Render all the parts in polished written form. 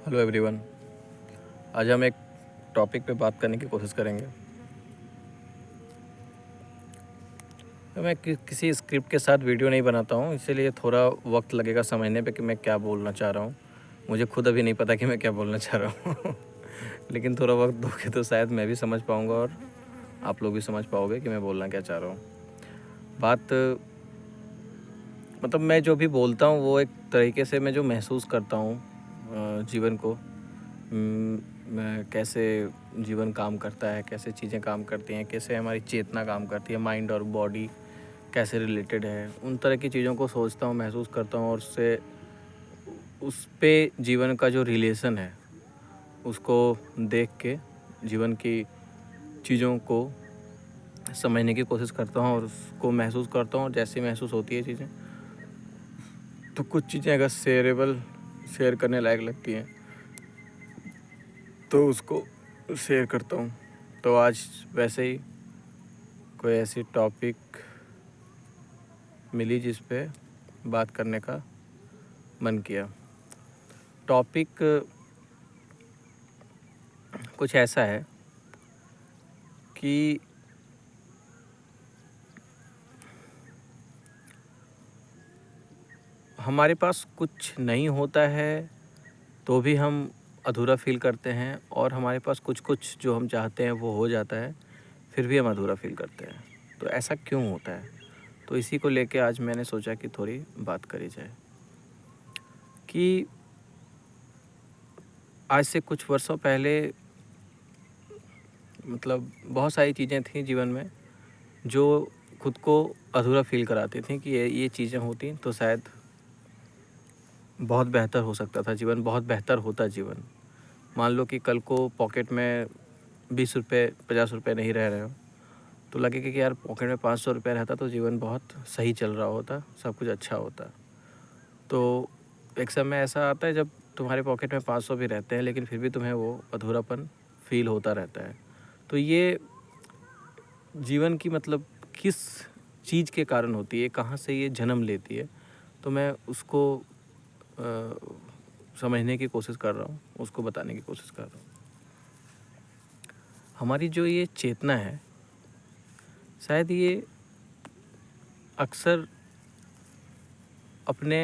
Hello everyone. आज हम एक टॉपिक पे बात करने की कोशिश करेंगे। तो मैं किसी स्क्रिप्ट के साथ वीडियो नहीं बनाता हूँ, इसीलिए थोड़ा वक्त लगेगा समझने पे कि मैं क्या बोलना चाह रहा हूँ। मुझे खुद अभी नहीं पता कि मैं क्या बोलना चाह रहा हूँ लेकिन थोड़ा वक्त दोगे तो शायद मैं भी समझ पाऊँगा और आप लोग भी समझ पाओगे कि मैं बोलना क्या चाह रहा हूँ। बात मतलब मैं जो भी बोलता हूँ वो एक तरीके से मैं जो महसूस करता हूँ जीवन को, मैं कैसे जीवन काम करता है, कैसे चीज़ें काम करती हैं, कैसे हमारी चेतना काम करती है, माइंड और बॉडी कैसे रिलेटेड है, उन तरह की चीज़ों को सोचता हूँ, महसूस करता हूँ और उससे उस पे जीवन का जो रिलेशन है उसको देख के जीवन की चीज़ों को समझने की कोशिश करता हूँ और उसको महसूस करता हूँ। और जैसे महसूस होती है चीज़ें, तो कुछ चीज़ें अगर शेयर करने लायक लगती हैं तो उसको शेयर करता हूँ। तो आज वैसे ही कोई ऐसी टॉपिक मिली जिस पे बात करने का मन किया। टॉपिक कुछ ऐसा है कि हमारे पास कुछ नहीं होता है तो भी हम अधूरा फील करते हैं, और हमारे पास कुछ कुछ जो हम चाहते हैं वो हो जाता है फिर भी हम अधूरा फील करते हैं। तो ऐसा क्यों होता है? तो इसी को लेके आज मैंने सोचा कि थोड़ी बात करी जाए कि आज से कुछ वर्षों पहले मतलब बहुत सारी चीज़ें थीं जीवन में जो खुद को अधूरा फील कराती थी कि ये चीज़ें होती तो शायद बहुत बेहतर हो सकता था जीवन, बहुत बेहतर होता जीवन। मान लो कि कल को पॉकेट में 20 रुपये 50 रुपये नहीं रह रहे हो, तो लगेगा कि यार पॉकेट में 500 रुपये रहता तो जीवन बहुत सही चल रहा होता, सब कुछ अच्छा होता। तो एक समय ऐसा आता है जब तुम्हारे पॉकेट में 500 भी रहते हैं लेकिन फिर भी तुम्हें वो अधूरापन फील होता रहता है। तो ये जीवन की मतलब किस चीज़ के कारण होती है, कहाँ से ये जन्म लेती है, तो मैं उसको समझने की कोशिश कर रहा हूँ, उसको बताने की कोशिश कर रहा हूँ। हमारी जो ये चेतना है, शायद ये अक्सर अपने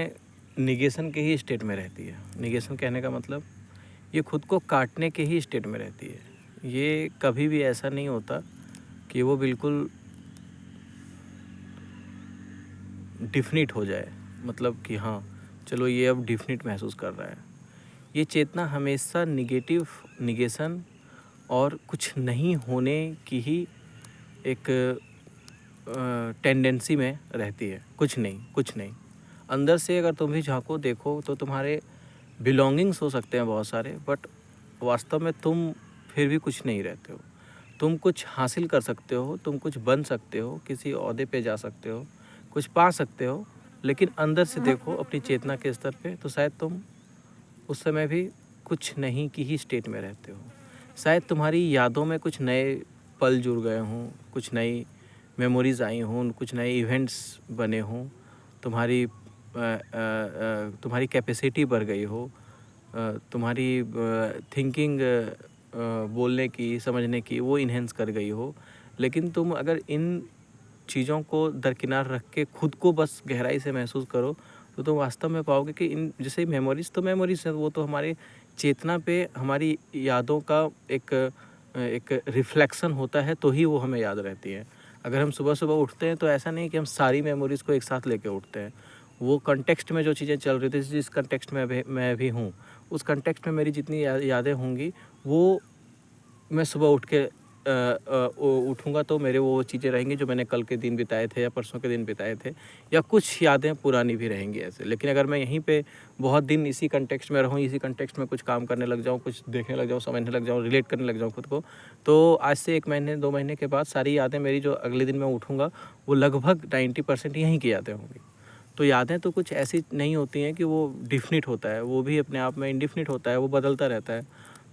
निगेशन के ही स्टेट में रहती है। निगेशन कहने का मतलब ये खुद को काटने के ही स्टेट में रहती है। ये कभी भी ऐसा नहीं होता कि वो बिल्कुल डिफिनिट हो जाए, मतलब कि हाँ चलो ये अब डिफिनिट महसूस कर रहा है। ये चेतना हमेशा निगेशन और कुछ नहीं होने की ही एक टेंडेंसी में रहती है। कुछ नहीं अंदर से अगर तुम भी झांको देखो तो तुम्हारे बिलोंगिंग्स हो सकते हैं बहुत सारे, बट वास्तव में तुम फिर भी कुछ नहीं रहते हो। तुम कुछ हासिल कर सकते हो, तुम कुछ बन सकते हो, किसी ओहदे पे जा सकते हो, कुछ पा सकते हो, लेकिन अंदर से देखो अपनी चेतना के स्तर पे तो शायद तुम उस समय भी कुछ नहीं की ही स्टेट में रहते हो। शायद तुम्हारी यादों में कुछ नए पल जुड़ गए हों, कुछ नई मेमोरीज़ आई हों, कुछ नए इवेंट्स बने हों, तुम्हारी कैपेसिटी बढ़ गई हो, तुम्हारी थिंकिंग बोलने की, समझने की वो इन्हेंस कर गई हो। लेकिन तुम अगर इन चीज़ों को दरकिनार रख के खुद को बस गहराई से महसूस करो तो तुम वास्तव में पाओगे कि इन जैसे मेमोरीज़ तो मेमोरीज़ हैं, वो तो हमारे चेतना पे हमारी यादों का एक रिफ्लेक्शन होता है, तो ही वो हमें याद रहती है। अगर हम सुबह-सुबह उठते हैं तो ऐसा नहीं कि हम सारी मेमोरीज़ को एक साथ लेके उठते हैं। वो कॉन्टेक्स्ट में जो चीज़ें चल रही थी, जिस कॉन्टेक्स्ट में मैं भी हूँ, उस कॉन्टेक्स्ट में मेरी जितनी यादें होंगी वो मैं सुबह उठ के उठूँगा तो मेरे वो चीज़ें रहेंगी जो मैंने कल के दिन बिताए थे या परसों के दिन बिताए थे, या कुछ यादें पुरानी भी रहेंगी ऐसे। लेकिन अगर मैं यहीं पे बहुत दिन इसी कॉन्टेक्स्ट में रहूँ, इसी कॉन्टेक्स्ट में कुछ काम करने लग जाऊँ, कुछ देखने लग जाऊँ, समझने लग जाऊँ, रिलेट करने लग जाऊँ खुद को, तो आज से 1 महीने 2 महीने के बाद सारी यादें मेरी जो अगले दिन मैं उठूँगा वो लगभग 90% यहीं की यादें होंगी। तो यादें तो कुछ ऐसी नहीं होती हैं कि वो डिफिनिट होता है, वो भी अपने आप में इनडिफिनिट होता है, वो बदलता रहता है।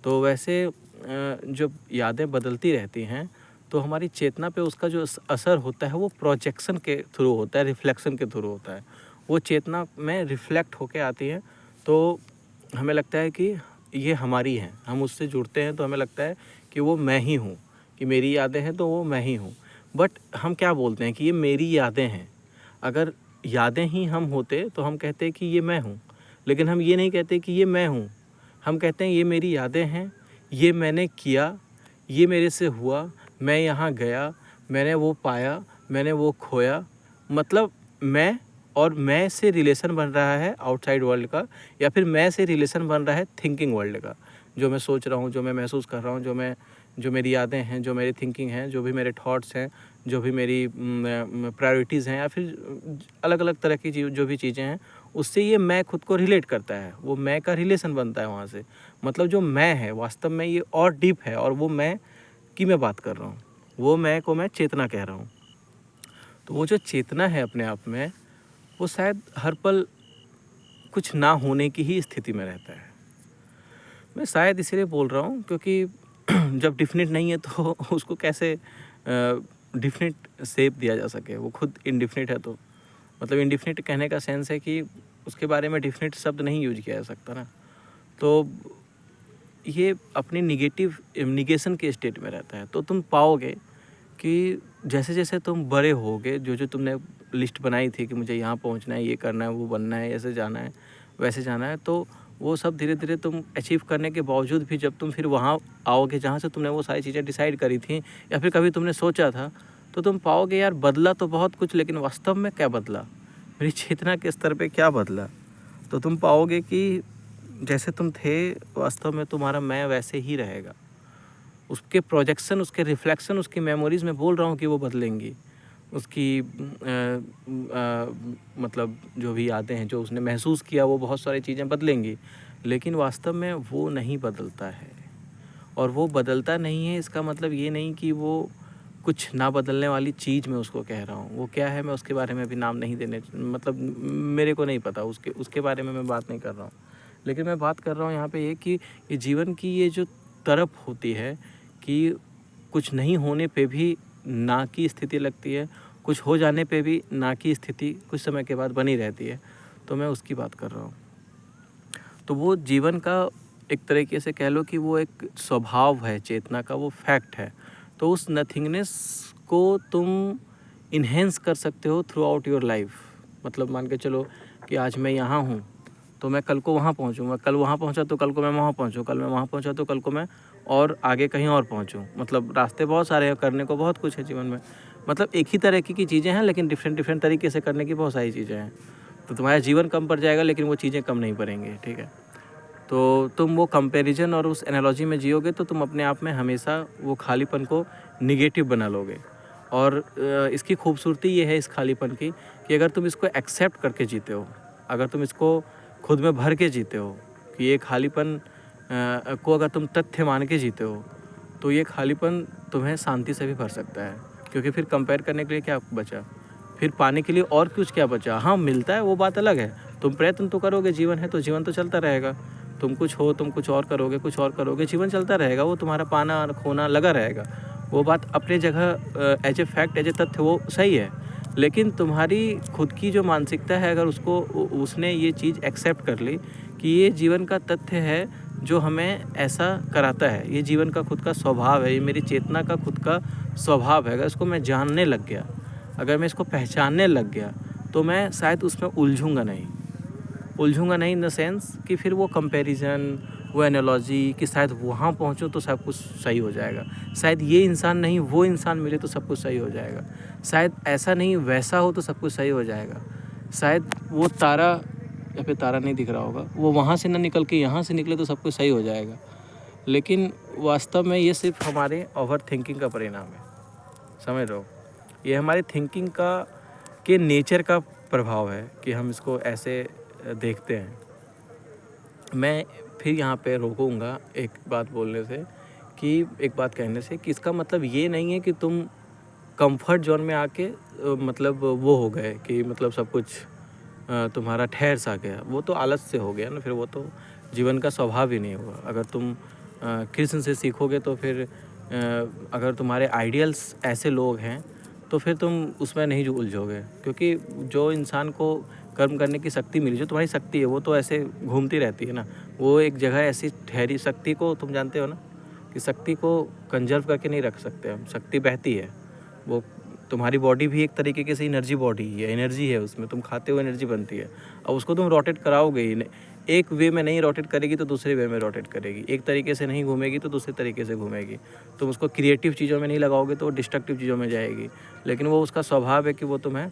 तो वैसे जब यादें बदलती रहती हैं तो हमारी चेतना पे उसका जो असर होता है वो प्रोजेक्शन के थ्रू होता है, रिफ्लेक्शन के थ्रू होता है। वो चेतना में रिफ्लेक्ट होके आती है, तो हमें लगता है कि ये हमारी हैं, हम उससे जुड़ते हैं तो हमें लगता है कि वो मैं ही हूँ, कि मेरी यादें हैं तो वो मैं ही हूँ। बट हम क्या बोलते हैं कि ये मेरी यादें हैं। अगर यादें ही हम होते तो हम कहते कि ये मैं हूँ, लेकिन हम ये नहीं कहते कि ये मैं हूँ। हम कहते हैं ये मेरी यादें हैं, ये मैंने किया, ये मेरे से हुआ, मैं यहाँ गया, मैंने वो पाया, मैंने वो खोया। मतलब मैं और मैं से रिलेशन बन रहा है आउटसाइड वर्ल्ड का, या फिर मैं से रिलेशन बन रहा है थिंकिंग वर्ल्ड का। जो मैं सोच रहा हूँ, जो मैं महसूस कर रहा हूँ, जो मेरी यादें हैं, जो मेरी थिंकिंग हैं, जो भी मेरे थॉट्स हैं, जो भी मेरी प्रायोरिटीज़ हैं, या फिर अलग अलग तरह की जो भी चीज़ें हैं, उससे ये मैं खुद को रिलेट करता है। वो मैं का रिलेशन बनता है वहाँ से। मतलब जो मैं है वास्तव में ये और डीप है, और वो मैं की मैं बात कर रहा हूँ, वो मैं को मैं चेतना कह रहा हूँ। तो वो जो चेतना है अपने आप में, वो शायद हर पल कुछ ना होने की ही स्थिति में रहता है। मैं शायद इसीलिए बोल रहा हूँ क्योंकि जब डिफिनिट नहीं है तो उसको कैसे डिफिनिट शेप दिया जा सके। वो खुद इनडिफिनिट है, तो मतलब इनडिफिनिट कहने का सेंस है कि उसके बारे में डिफिनिट शब्द नहीं यूज किया जा सकता ना। तो ये अपनी निगेशन के स्टेट में रहता है। तो तुम पाओगे कि जैसे जैसे तुम बड़े होगे, जो जो तुमने लिस्ट बनाई थी कि मुझे यहाँ पहुँचना है, ये करना है, वो बनना है, ऐसे जाना है, वैसे जाना है, तो वो सब धीरे धीरे तुम अचीव करने के बावजूद भी जब तुम फिर वहाँ आओगे जहाँ से तुमने वो सारी चीज़ें डिसाइड करी थी, या फिर कभी तुमने सोचा था, तो तुम पाओगे यार बदला तो बहुत कुछ, लेकिन वास्तव में क्या बदला, मेरी चेतना के स्तर पे क्या बदला। तो तुम पाओगे कि जैसे तुम थे वास्तव में तुम्हारा मैं वैसे ही रहेगा। उसके प्रोजेक्शन, उसके रिफ्लेक्शन, उसकी मेमोरीज़ मैं बोल रहा हूँ कि वो बदलेंगी। उसकी मतलब जो भी यादें हैं, जो उसने महसूस किया, वो बहुत सारी चीज़ें बदलेंगी, लेकिन वास्तव में वो नहीं बदलता है। और वो बदलता नहीं है इसका मतलब ये नहीं कि वो कुछ ना बदलने वाली चीज़ मैं उसको कह रहा हूँ। वो क्या है मैं उसके बारे में भी नाम नहीं देने, मतलब मेरे को नहीं पता, उसके बारे में मैं बात नहीं कर रहा हूँ। लेकिन मैं बात कर रहा हूँ यहाँ पे ये कि ये जीवन की ये जो तरफ होती है कि कुछ नहीं होने पे भी ना की स्थिति लगती है, कुछ हो जाने पे भी ना की स्थिति कुछ समय के बाद बनी रहती है, तो मैं उसकी बात कर रहा हूँ। तो वो जीवन का एक तरीके से कह लो कि वो एक स्वभाव है चेतना का, वो फैक्ट है। तो उस नथिंगनेस को तुम इन्हेंस कर सकते हो थ्रू आउट योर लाइफ। मतलब मान के चलो कि आज मैं यहाँ हूँ तो मैं कल को वहाँ पहुँचूँ, मैं कल वहाँ पहुँचा तो कल को मैं वहाँ पहुँचूँ, कल मैं वहाँ पहुँचा तो कल को मैं और आगे कहीं और पहुँचूँ। मतलब रास्ते बहुत सारे हैं, करने को बहुत कुछ है जीवन में। मतलब एक ही तरह की चीज़ें हैं, लेकिन डिफरेंट तरीके से करने की बहुत सारी चीज़ें हैं। तो तुम्हारा जीवन कम पड़ जाएगा, लेकिन वो चीज़ें कम नहीं पड़ेंगी, ठीक है। तो तुम वो कंपैरिजन और उस एनालॉजी में जियोगे तो तुम अपने आप में हमेशा वो खालीपन को निगेटिव बना लोगे। और इसकी खूबसूरती ये है इस खालीपन की कि अगर तुम इसको एक्सेप्ट करके जीते हो, अगर तुम इसको खुद में भर के जीते हो कि ये खालीपन को अगर तुम तथ्य मान के जीते हो, तो ये खालीपन तुम्हें शांति से भी भर सकता है। क्योंकि फिर कंपेयर करने के लिए क्या बचा, फिर पाने के लिए और कुछ क्या बचा। हाँ मिलता है वो बात अलग है, तुम प्रयत्न तो करोगे, जीवन है तो जीवन तो चलता रहेगा। तुम कुछ हो, तुम कुछ और करोगे, कुछ और करोगे, जीवन चलता रहेगा, वो तुम्हारा पाना और खोना लगा रहेगा। वो बात अपने जगह as a fact, as a तथ्य वो सही है। लेकिन तुम्हारी खुद की जो मानसिकता है, अगर उसने ये चीज़ एक्सेप्ट कर ली कि ये जीवन का तथ्य है जो हमें ऐसा कराता है, ये जीवन का खुद का स्वभाव है, ये मेरी चेतना का खुद का स्वभाव है, अगर इसको मैं जानने लग गया, अगर मैं इसको पहचानने लग गया, तो मैं शायद उसमें उलझूँगा नहीं इन द सेंस कि फिर वो कंपैरिजन, वो एनालॉजी कि शायद वहाँ पहुँचूँ तो सब कुछ सही हो जाएगा, शायद ये इंसान नहीं वो इंसान मिले तो सब कुछ सही हो जाएगा, शायद ऐसा नहीं वैसा हो तो सब कुछ सही हो जाएगा, शायद वो तारा, या फिर तारा नहीं दिख रहा होगा, वो वहाँ से ना निकल के यहाँ से निकले तो सब कुछ सही हो जाएगा। लेकिन वास्तव में ये सिर्फ हमारे ओवर थिंकिंग का परिणाम है, समझ रहे हो। ये हमारे थिंकिंग के नेचर का प्रभाव है कि हम इसको ऐसे देखते हैं। मैं फिर यहाँ पे रोकूंगा एक बात बोलने से, कि एक बात कहने से, कि इसका मतलब ये नहीं है कि तुम कंफर्ट जोन में आके मतलब वो हो गए कि मतलब सब कुछ तुम्हारा ठहर सा गया। वो तो आलस से हो गया ना, फिर वो तो जीवन का स्वभाव ही नहीं हुआ। अगर तुम कृष्ण से सीखोगे तो फिर अगर तुम्हारे आइडियल्स ऐसे लोग हैं तो फिर तुम उसमें नहीं उलझोगे, क्योंकि जो इंसान को कर्म करने की शक्ति मिली, जो तुम्हारी शक्ति है, वो तो ऐसे घूमती रहती है ना। वो एक जगह ऐसी ठहरी, शक्ति को तुम जानते हो ना कि शक्ति को कंजर्व करके नहीं रख सकते हम, शक्ति बहती है। वो तुम्हारी बॉडी भी एक तरीके की से एनर्जी बॉडी ही है, एनर्जी है उसमें, तुम खाते हो एनर्जी बनती है। अब उसको तुम रोटेट कराओगे ही नहीं, एक वे में नहीं रोटेट करेगी तो दूसरे वे में रोटेट करेगी, एक तरीके से नहीं घूमेगी तो दूसरे तरीके से घूमेगी। तुम उसको क्रिएटिव चीज़ों में नहीं लगाओगे तो वो डिस्ट्रक्टिव चीज़ों में जाएगी। लेकिन वो उसका स्वभाव है कि वो तुम्हें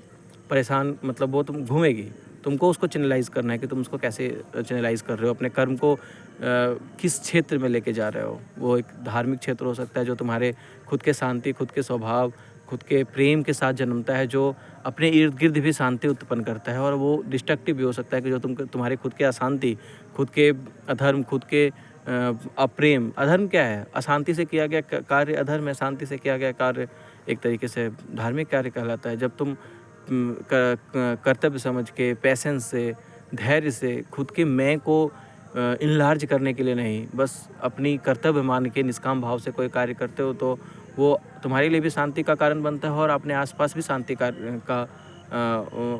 परेशान, मतलब वो तुम घूमेगी। तुमको उसको चैनलाइज़ करना है कि तुम उसको कैसे चैनलाइज़ कर रहे हो, अपने कर्म को किस क्षेत्र में लेके जा रहे हो। वो एक धार्मिक क्षेत्र हो सकता है जो तुम्हारे खुद के शांति, खुद के स्वभाव, खुद के प्रेम के साथ जन्मता है, जो अपने इर्द गिर्द भी शांति उत्पन्न करता है। और वो डिस्ट्रक्टिव भी हो सकता है कि जो तुम्हारे खुद के अशांति, खुद के अधर्म, खुद के अप्रेम। अधर्म क्या है? अशांति से किया गया कार्य अधर्म है, शांति से किया गया कार्य एक तरीके से धार्मिक कार्य कहलाता है। जब तुम कर्तव्य समझ के, पैसेंस से, धैर्य से, खुद के मैं को इनलार्ज करने के लिए नहीं, बस अपनी कर्तव्य मान के निष्काम भाव से कोई कार्य करते हो तो वो तुम्हारे लिए भी शांति का कारण बनता है और अपने आसपास भी शांति का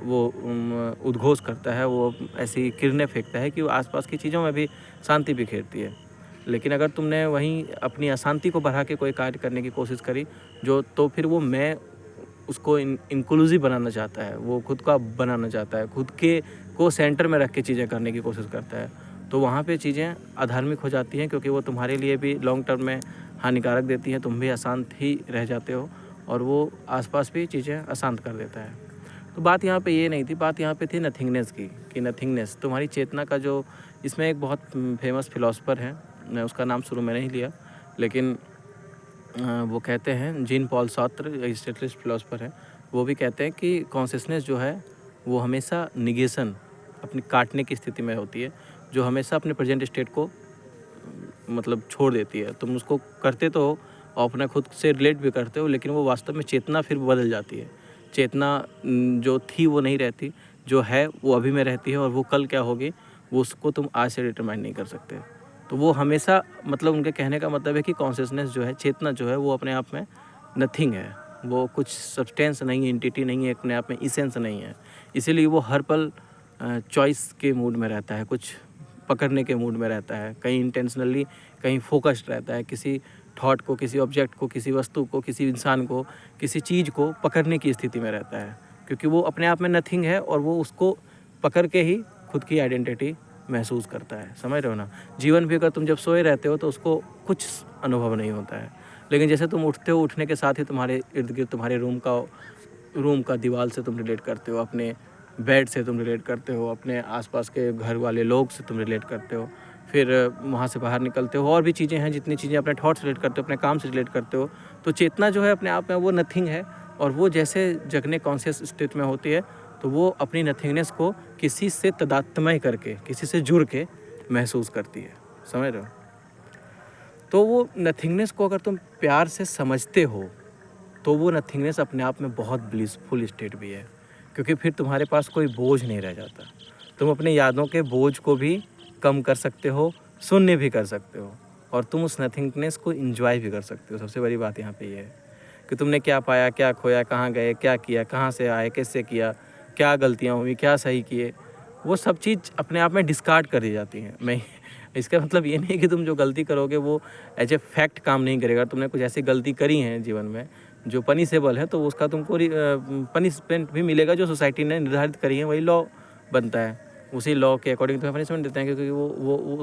वो उद्घोष करता है। वो ऐसी किरणें फेंकता है कि वो आसपास की चीज़ों में भी शांति बिखेरती है। लेकिन अगर तुमने वहीं अपनी अशांति को बढ़ा के कोई कार्य करने की कोशिश करी तो फिर वो मैं उसको इंक्लूसिव बनाना चाहता है, वो खुद का बनाना चाहता है, खुद के को सेंटर में रख के चीज़ें करने की कोशिश करता है। तो वहाँ पे चीज़ें अधार्मिक हो जाती हैं, क्योंकि वो तुम्हारे लिए भी लॉन्ग टर्म में हानिकारक देती हैं। तुम भी अशांत ही रह जाते हो और वो आसपास भी चीज़ें अशांत कर देता है। तो बात यहाँ पे ये नहीं थी, बात यहाँ पे थी नथिंगनेस की, कि नथिंगनेस तुम्हारी चेतना का जो, इसमें एक बहुत फेमस फिलोसफर है, मैं उसका नाम शुरू में नहीं लिया, लेकिन वो कहते हैं, Jean Paul Sartre existentialist philosopher हैं, वो भी कहते हैं कि कॉन्शियसनेस जो है वो हमेशा निगेशन, अपनी काटने की स्थिति में होती है, जो हमेशा अपने प्रेजेंट स्टेट को मतलब छोड़ देती है। तुम उसको करते तो हो और अपना खुद से रिलेट भी करते हो, लेकिन वो वास्तव में चेतना फिर बदल जाती है। चेतना जो थी वो नहीं रहती, जो है वो अभी में रहती है, और वो कल क्या होगी वो उसको तुम आज से डिटरमाइन नहीं कर सकते। तो वो हमेशा, मतलब उनके कहने का मतलब है कि कॉन्शियसनेस जो है, चेतना जो है, वो अपने आप में नथिंग है, वो कुछ सब्सटेंस नहीं है, एंटिटी नहीं है, अपने आप में इसेंस नहीं है। इसीलिए वो हर पल चॉइस के मूड में रहता है, कुछ पकड़ने के मूड में रहता है, कहीं इंटेंशनली, कहीं फोकस्ड रहता है, किसी थॉट को, किसी ऑब्जेक्ट को, किसी वस्तु को, किसी इंसान को, किसी चीज़ को पकड़ने की स्थिति में रहता है, क्योंकि वो अपने आप में नथिंग है और वो उसको पकड़ के ही खुद की आइडेंटिटी महसूस करता है। समझ रहे हो ना? जीवन भी अगर तुम जब सोए रहते हो तो उसको कुछ अनुभव नहीं होता है, लेकिन जैसे तुम उठते हो, उठने के साथ ही तुम्हारे इर्द गिर्द, तुम्हारे रूम का दीवार से तुम रिलेट करते हो, अपने बेड से तुम रिलेट करते हो, अपने आसपास के घर वाले लोग से तुम रिलेट करते हो, फिर वहाँ से बाहर निकलते हो, और भी चीज़ें हैं, जितनी चीज़ें अपने थॉट से रिलेट करते हो, अपने काम से रिलेट करते हो। तो चेतना जो है अपने आप में वो नथिंग है, और वो जैसे जगने कॉन्शियस स्टेट में होती है तो वो अपनी नथिंगनेस को किसी से तादात्म्य करके, किसी से जुड़ के महसूस करती है। समझ रहे हो? तो वो नथिंगनेस को अगर तुम प्यार से समझते हो तो वो नथिंगनेस अपने आप में बहुत ब्लिसफुल स्टेट भी है, क्योंकि फिर तुम्हारे पास कोई बोझ नहीं रह जाता। तुम अपने यादों के बोझ को भी कम कर सकते हो, शून्य भी कर सकते हो, और तुम उस नथिंगनेस को एंजॉय भी कर सकते हो। सबसे बड़ी बात यहाँ पे ये है कि तुमने क्या पाया, क्या खोया, कहाँ गए, क्या किया, कहाँ से आए, कैसे किया, क्या गलतियाँ हुई, क्या सही किए, वो सब चीज़ अपने आप में डिस्कार्ड कर दी जाती हैं। मैं इसका मतलब ये नहीं कि तुम जो गलती करोगे वो एज ए फैक्ट काम नहीं करेगा। तुमने कुछ ऐसी गलती करी हैं जीवन में जो पनिशेबल है, तो उसका तुमको पनिशमेंट भी मिलेगा, जो सोसाइटी ने निर्धारित करी है, वही लॉ बनता है, उसी लॉ के अकॉर्डिंग तुम्हें पनिशमेंट देते हैं, क्योंकि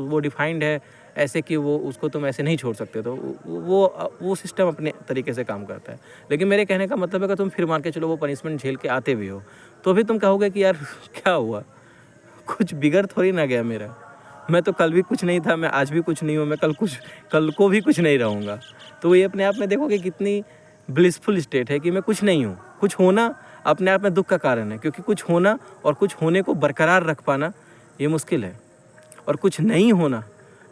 वो डिफाइंड है ऐसे कि वो उसको तुम ऐसे नहीं छोड़ सकते। तो वो सिस्टम अपने तरीके से काम करता है। लेकिन मेरे कहने का मतलब है कि तुम फिर मान के चलो वो पनिशमेंट झेल के आते भी हो, तो भी तुम कहोगे कि यार क्या हुआ, कुछ बिगड़ थोड़ी ना गया मेरा, मैं तो कल भी कुछ नहीं था, मैं आज भी कुछ नहीं हूँ, मैं कल को भी कुछ नहीं रहूँगा। तो ये अपने आप में देखोगे कितनी ब्लिसफुल स्टेट है कि मैं कुछ नहीं हूँ। कुछ होना अपने आप में दुख का कारण है, क्योंकि कुछ होना और कुछ होने को बरकरार रख पाना ये मुश्किल है, और कुछ नहीं होना,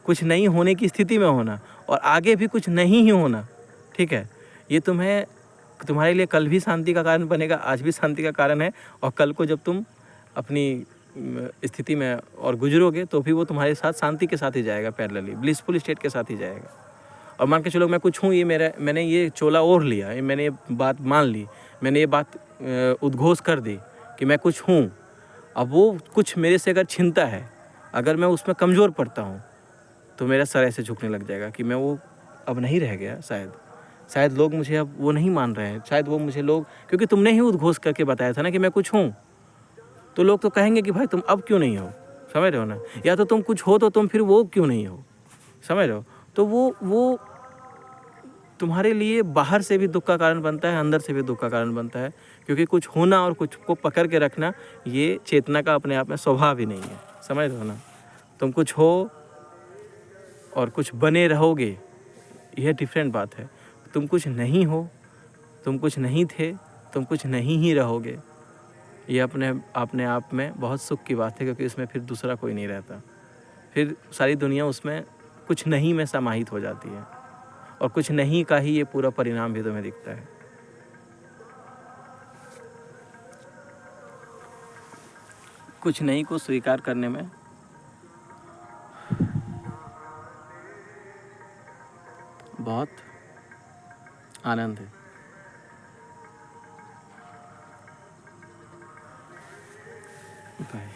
कुछ नहीं होने की स्थिति में होना, और आगे भी कुछ नहीं ही होना, ठीक है, ये तुम्हारे लिए कल भी शांति का कारण बनेगा, आज भी शांति का कारण है, और कल को जब तुम अपनी स्थिति में और गुजरोगे तो भी वो तुम्हारे साथ शांति के साथ ही जाएगा, पैरेलली ब्लिसफुल स्टेट के साथ ही जाएगा। और मान के चलो मैं कुछ हूँ, मैंने ये चोला ओढ़ लिया, मैंने ये बात मान ली, मैंने ये बात उद्घोष कर दी कि मैं कुछ हूँ। अब वो कुछ मेरे से अगर छीनता है अगर मैं उसमें कमज़ोर पड़ता हूँ तो मेरा सर ऐसे झुकने लग जाएगा कि मैं वो अब नहीं रह गया, शायद लोग मुझे अब वो नहीं मान रहे हैं, शायद वो मुझे लोग, क्योंकि तुमने ही उद्घोष करके बताया था ना कि मैं कुछ हूँ, तो लोग तो कहेंगे कि भाई तुम अब क्यों नहीं हो, समझ रहे हो ना, या तो तुम कुछ हो तो तुम फिर वो क्यों नहीं हो, समझ रहे हो। तो वो तुम्हारे लिए बाहर से भी दुख का कारण बनता है, अंदर से भी दुख का कारण बनता है, क्योंकि कुछ होना और कुछ को पकड़ के रखना ये चेतना का अपने आप में स्वभाव ही नहीं है, समझ रहे हो ना। तुम कुछ हो और कुछ बने रहोगे, यह डिफरेंट बात है। तुम कुछ नहीं हो, तुम कुछ नहीं थे, तुम कुछ नहीं ही रहोगे, ये अपने आप में बहुत सुख की बात है, क्योंकि इसमें फिर दूसरा कोई नहीं रहता, फिर सारी दुनिया उसमें कुछ नहीं में समाहित हो जाती है, और कुछ नहीं का ही ये पूरा परिणाम भी तुम्हें दिखता है। कुछ नहीं को स्वीकार करने में बहुत आनंद है। बाय।